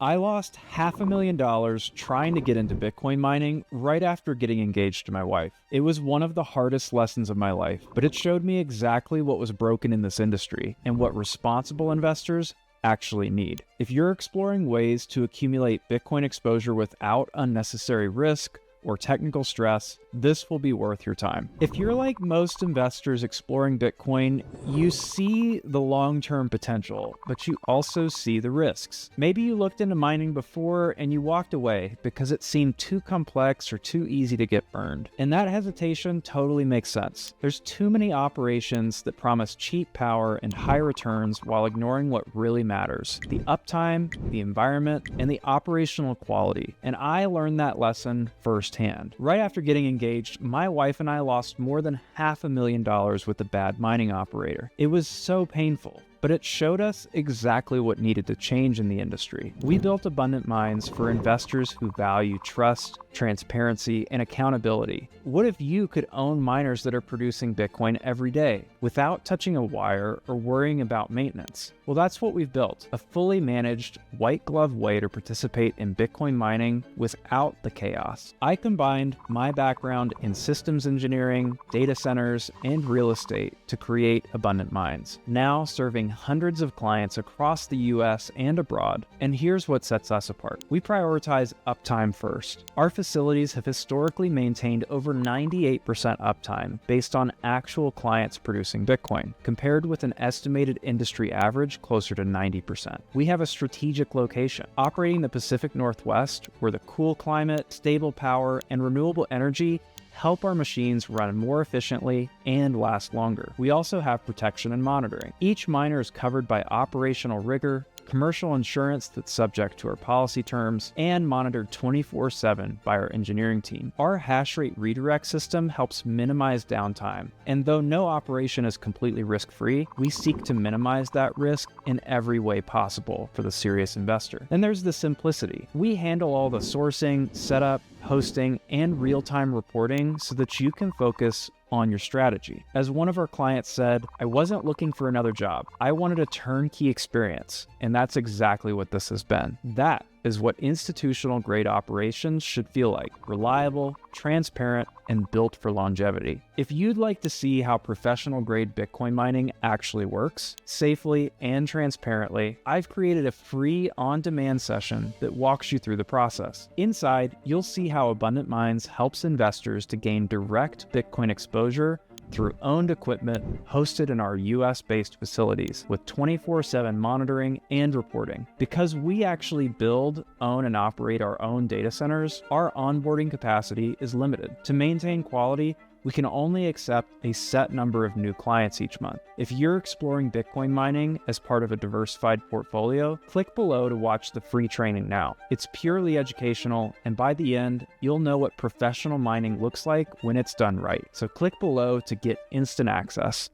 I lost $500,000 trying to get into Bitcoin mining right after getting engaged to my wife. It was one of the hardest lessons of my life, but it showed me exactly what was broken in this industry and what responsible investors actually need. If you're exploring ways to accumulate Bitcoin exposure without unnecessary risk or technical stress, this will be worth your time. If you're like most investors exploring Bitcoin, you see the long-term potential, but you also see the risks. Maybe you looked into mining before and you walked away because it seemed too complex or too easy to get burned. And that hesitation totally makes sense. There's too many operations that promise cheap power and high returns while ignoring what really matters: the uptime, the environment, and the operational quality. And I learned that lesson firsthand. Right after getting engaged, my wife and I lost more than $500,000 with a bad mining operator. It was so painful, but it showed us exactly what needed to change in the industry. We built Abundant Minds for investors who value trust, transparency, and accountability. What if you could own miners that are producing Bitcoin every day without touching a wire or worrying about maintenance? Well, that's what we've built: a fully managed, white glove way to participate in Bitcoin mining without the chaos. I combined my background in systems engineering, data centers, and real estate to create Abundant Minds, now serving hundreds of clients across the US and abroad. And here's what sets us apart: we prioritize uptime first. Our facilities have historically maintained over 98% uptime based on actual clients producing Bitcoin, compared with an estimated industry average closer to 90%. We have a strategic location, operating in the Pacific Northwest, where the cool climate, stable power, and renewable energy help our machines run more efficiently and last longer. We also have protection and monitoring. Each miner is covered by operational rigor, commercial insurance that's subject to our policy terms, and monitored 24/7 by our engineering team. Our hash rate redirect system helps minimize downtime, and though no operation is completely risk-free, we seek to minimize that risk in every way possible for the serious investor. Then there's the simplicity. We handle all the sourcing, setup, hosting, and real-time reporting so that you can focus on your strategy. As one of our clients said, "I wasn't looking for another job. I wanted a turnkey experience." And that's exactly what this has been. That is what institutional grade operations should feel like: reliable, transparent, and built for longevity. If you'd like to see how professional grade Bitcoin mining actually works, safely and transparently, I've created a free on-demand session that walks you through the process. Inside, you'll see how Abundant Minds helps investors to gain direct Bitcoin exposure through owned equipment hosted in our US-based facilities with 24/7 monitoring and reporting. Because we actually build, own, and operate our own data centers, our onboarding capacity is limited. To maintain quality, we can only accept a set number of new clients each month. If you're exploring Bitcoin mining as part of a diversified portfolio, click below to watch the free training now. It's purely educational, and by the end, you'll know what professional mining looks like when it's done right. So click below to get instant access.